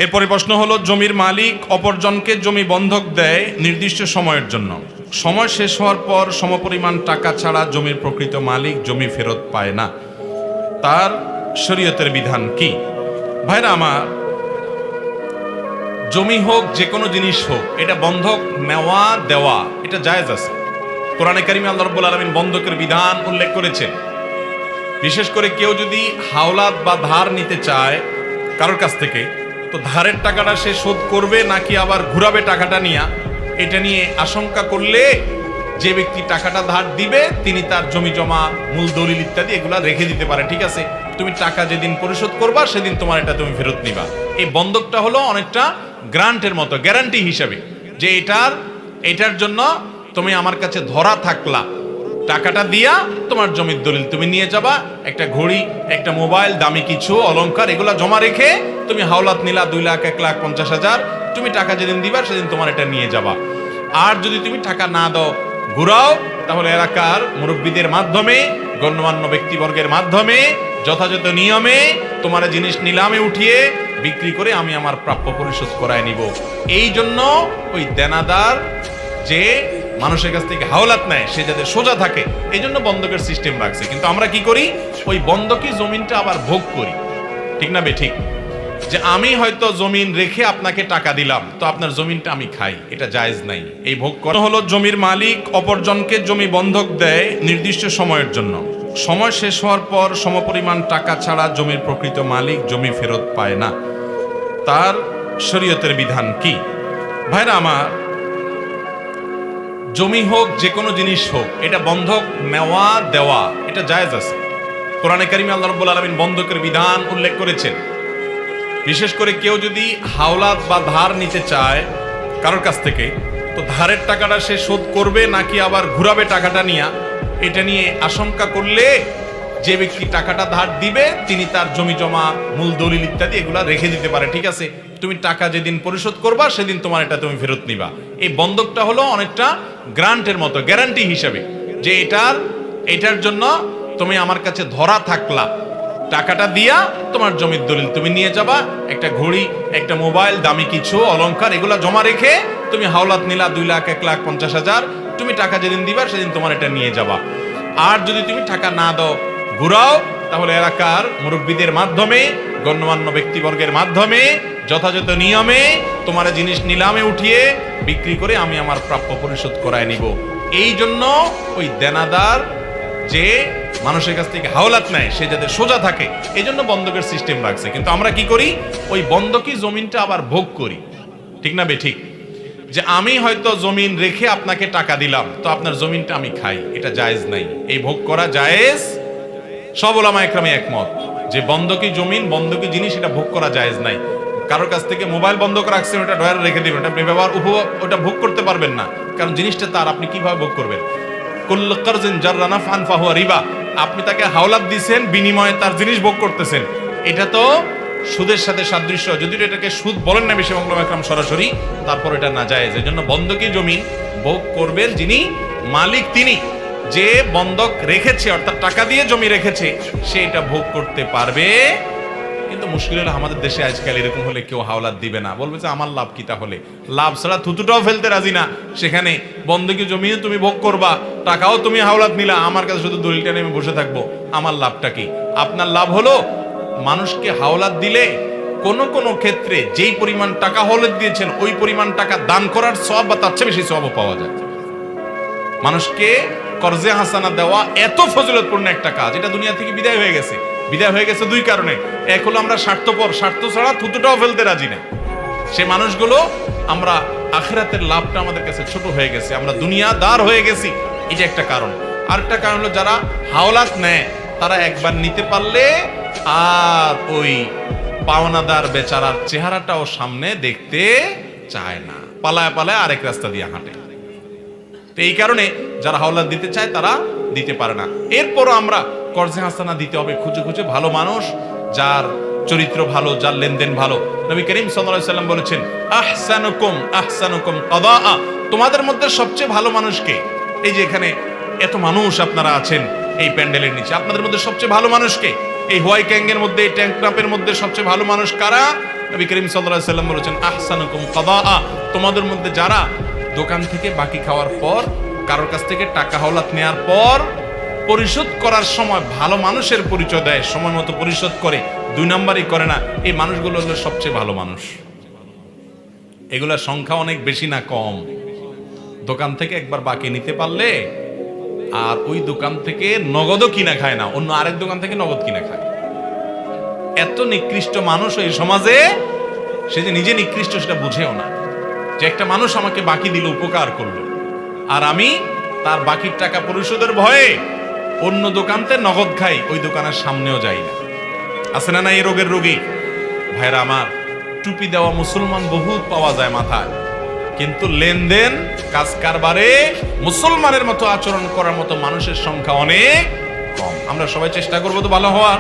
এরপরে প্রশ্ন হলো, জমির মালিক অপরজনকে জমি বন্ধক দেয় নির্দিষ্ট সময়ের জন্য। সময় শেষ হওয়ার পর সমপরিমাণ টাকা ছাড়া জমির প্রকৃত মালিক জমি ফেরত পায় না। তার শরীয়তের বিধান কি? ভাইরা আমার, জমি হোক যে কোনো জিনিস হোক, এটা বন্ধক নেওয়া দেওয়া এটা জায়েজ আছে। কোরআনে কারিমে আল্লাহ রাব্বুল আলামিন বন্ধকের বিধান উল্লেখ করেছেন। বিশেষ করে কেউ যদি হাওলাত বা ধার নিতে চায় কারোর কাছ থেকে, তো ধারের টাকাটা সে শোধ করবে নাকি আবার ঘুরাবে টাকাটা নিয়ে, এটা নিয়ে আশঙ্কা করলে যে ব্যক্তি টাকাটা ধার দিবে তিনি তার জমি জমা, মূল দলিল ইত্যাদি এগুলা রেখে দিতে পারে। ঠিক আছে, তুমি টাকা যেদিন পরিশোধ করবা সেদিন তোমার এটা তুমি ফেরত নিবা। এই বন্ধকটা হলো অনেকটা গ্রান্টের মতো, গ্যারান্টি হিসাবে, যে এটার জন্য তুমি আমার কাছে ধরা থাকলা, টাকাটা দিয়া তোমার জমির দলিল তুমি নিয়ে যাবা। একটা ঘড়ি, একটা মোবাইল, দামি কিছু অলংকার এগুলা জমা রেখে তুমি হাওলাত নিলা 2 লাখ, 1,50,000, তুমি টাকা যেদিন দিবা সেদিন তোমার এটা নিয়ে যাবা। আর যদি তুমি টাকা না দাও, ঘুরাও, তাহলে এলাকার মুরব্বীদের মাধ্যমে, গণ্যমান্য ব্যক্তিবর্গের মাধ্যমে যথাযথ নিয়মে তোমার জিনিস নিলামে উঠিয়ে বিক্রি করে আমি আমার প্রাপ্য পরিশোধ করায় নিব। এই জন্য ওই দেনাদার যে মানুষের কাছ থেকে হাওলাত নেয় সে যাতে সোজা থাকে, এই জন্য বন্ধকের সিস্টেম রাখছে। কিন্তু আমরা কি করি, ওই বন্ধকি জমিনটা আবার ভোগ করি। ঠিক না ঠিক? যে আমি হয়তো জমিন রেখে আপনাকে টাকা দিলাম, তো আপনার জমিনটা আমি খাই, এটা জায়েজ নাই। এই ভোগ করা হলো, জমির মালিক অপরজনকে জমি বন্ধক দেয় নির্দিষ্ট সময়ের জন্য। সময় শেষ হওয়ার পর সমপরিমাণ টাকা ছাড়া জমির প্রকৃত মালিক জমি ফেরত পায় না। তার শরীয়তের বিধান কি? ভাইরা আমার, জমি হোক যে কোনো জিনিস হোক, এটা বন্ধক নেওয়া দেওয়া এটা জায়েজ আছে। কোরআনে কারিমে আল্লাহ রাব্বুল আলামিন বন্ধকের বিধান উল্লেখ করেছেন। বিশেষ করে কেউ যদি হাওলাত বা ধার নিতে চায় কারোর কাছ থেকে, তো ধারের টাকাটা সে শোধ করবে নাকি আবার ঘুরাবে টাকাটা নিয়ে, এটা নিয়ে আশঙ্কা করলে যে ব্যক্তি টাকাটা ধার দিবে তিনি তার জমি জমা, মূল দলিল ইত্যাদি এগুলা রেখে দিতে পারে। ঠিক আছে, তুমি টাকা যেদিন পরিশোধ করবা সেদিন তোমার এটা তুমি ফেরত নিবা। এই বন্ধকটা হলো অনেকটা গ্রান্টের মতো, গ্যারান্টি হিসাবে, যে এটার জন্য তুমি আমার কাছে ধরা থাকলা, টাকাটা দিয়া তোমার জমির দলিল তুমি নিয়ে যাবা। একটা ঘড়ি, একটা মোবাইল, দামি কিছু অলংকার এগুলা জমা রেখে তুমি হাওলাত নিলা 2 লাখ, 1,50,000, তুমি টাকা যেদিন দিবা সেদিন তোমার এটা নিয়ে যাবা। আর যদি তুমি টাকা না দাও, ঘুরাও, তাহলে এলাকার মুরব্বীদের মাধ্যমে, গণ্যমান্য ব্যক্তিবর্গের মাধ্যমে যথাযথ নিয়মে তোমার জিনিস নিলামে উঠিয়ে বিক্রি করে আমি আমার প্রাপ্য পরিশোধ করায় নিব। এই জন্য ওই দেনাদার যে মানুষের কাছ থেকে হাওলাত নেয় সে যাতে সোজা থাকে, এই জন্য বন্ধকের সিস্টেম রাখছে। কিন্তু আমরা কি করি, ওই বন্ধকি জমিনটা আবার ভোগ করি। ঠিক না ঠিক? যে আমি হয়তো জমিন রেখে আপনাকে টাকা দিলাম, তো আপনার জমিনটা আমি খাই, এটা জায়েজ নাই। এই ভোগ করা জায়েজ, সব উলামা একরামে একমত যে বন্ধকি জমিন, বন্ধকি জিনিস এটা ভোগ করা জায়েজ নাই। কারোর কাছ থেকে মোবাইল বন্ধক রাখছেন, ওটা ডয়ারে রেখে দিবেন, ওটা আপনি ব্যবহার ওটা ভোগ করতে পারবেন না, কারণ জিনিসটা তার, আপনি কিভাবে ভোগ করবেন? কুল্লু কারজিন জাররা নাফআন ফাহুয়া রিবা। আপনি তাকে হাওলাত দিয়েছেন, বিনিময়ে তার জিনিস ভোগ করতেছেন, এটা তো সুদের সাথে সাদৃশ্য। যদিও এটাকে সুদ বলেন না বেশি উলামা একরাম সরাসরি, তারপর এটা নাজায়েজ। এজন্য বন্ধকি জমিন ভোগ করবেন যিনি মালিক, তিনি যে বন্ধক রেখেছে, অর্থাৎ টাকা দিয়ে জমি রেখেছে, সে এটা ভোগ করতে পারবে। কিন্তু মুশকিল হলো আমাদের দেশে আজকাল এরকম হলে কেউ হাওলাত দিবে না, বলবে যে আমার লাভ কি? তাহলে লাভ ছাড়া থুতুটাও ফেলতে রাজি না। সেখানে বন্ধকি জমিও তুমি ভোগ করবা, টাকাও তুমি হাওলাত নিলা, আমার কাছে শুধু দলিলটা নিয়ে বসে থাকবো, আমার লাভটা কি? আপনার লাভ হলো মানুষকে হাওলাত দিলে কোন কোন ক্ষেত্রে যেই পরিমাণ টাকা হাওলাত দিয়েছেন ওই পরিমাণ টাকা দান করার সওয়াব বা তার চেয়ে বেশি সওয়াবও পাওয়া যায়। মানুষকে কর্জে হাসানা দেওয়া এত ফজিলতপূর্ণ একটা কাজ, এটা দুনিয়া থেকে বিদায় হয়ে গেছে। বিদায় হয়ে গেছে দুই কারণে। এক হলো আমরা স্বার্থপর, স্বার্থ ছাড়া থুতুটাও ফেলতে রাজি না। সে মানুষগুলো, আমরা আখিরাতের লাভটা আমাদের কাছে ছোট হয়ে গেছে, আমরা দুনিয়াদার হয়ে গেছি, এটা একটা কারণ। আরেকটা কারণ হলো যারা হাওলাত নেয় তারা একবার নিতে পারলে আর ওই পাওনাদার বেচারার চেহারাটাও সামনে দেখতে চায় না, পালায় পালায় আরেক রাস্তা দিয়ে হাঁটে। তো এই কারণে যারা হাওলাত দিতে চায় তারা দিতে পারে না। এরপরও আমরা কর্জে হাসানা দিতে হবে খুঁজে খুঁজে, ভালো মানুষ, যার চরিত্র ভালো, যার লেনদেন ভালো। নবী করিম সাল্লাল্লাহু আলাইহি সাল্লাম বলেছেন, আহসানুকুম কাদাআ, তোমাদের মধ্যে সবচেয়ে ভালো মানুষকে, এই যে এখানে এত মানুষ আপনারা আছেন এই প্যান্ডেলের নিচে, আপনাদের মধ্যে সবচেয়ে ভালো মানুষকে, এই হোয়াই ক্যাঙ্গের মধ্যে, এই ট্যাঙ্ক ক্রাপের মধ্যে সবচেয়ে ভালো মানুষ কারা? নবী করিম সাল্লাল্লাহু আলাইহি সাল্লাম বলেছেন আহসানুকুম কাদাআ, তোমাদের মধ্যে যারা দোকান থেকে বাকি খাওয়ার পর কারোর কাছ থেকে টাকা হাওলাত নেওয়ার পর পরিশোধ করার সময় ভালো মানুষের পরিচয় দেয়, সময় মতো পরিশোধ করে, 2 নাম্বারই করে না, এই মানুষগুলো হলো সবচেয়ে ভালো মানুষ। এগুলোর সংখ্যা অনেক বেশি না কম। দোকান থেকে একবার বাকি নিতে পারলে আর ওই দোকান থেকে নগদও কিনা খায় না, অন্য আরেক দোকান থেকে নগদ কিনা খায়। এত নিকৃষ্ট মানুষ এই সমাজে, সে যে নিজে নিকৃষ্ট সেটা বুঝেও না, যে একটা মানুষ আমাকে বাকি দিল, উপকার করলো, আর আমি তার বাকির টাকা পরিশোধের ভয়ে অন্য দোকানতে নগদ খাই, ওই দোকানের সামনেও যাই না। আছে না এই রোগের রোগী? ভাইরা আমার, টুপি দেওয়া মুসলমান বহুত পাওয়া যায় মাথায়, কিন্তু লেনদেন কাজ কারবারে মুসলমানের মতো আচরণ করার মতো মানুষের সংখ্যা অনেক কম। আমরা সবাই চেষ্টা করবো তো ভালো হওয়ার।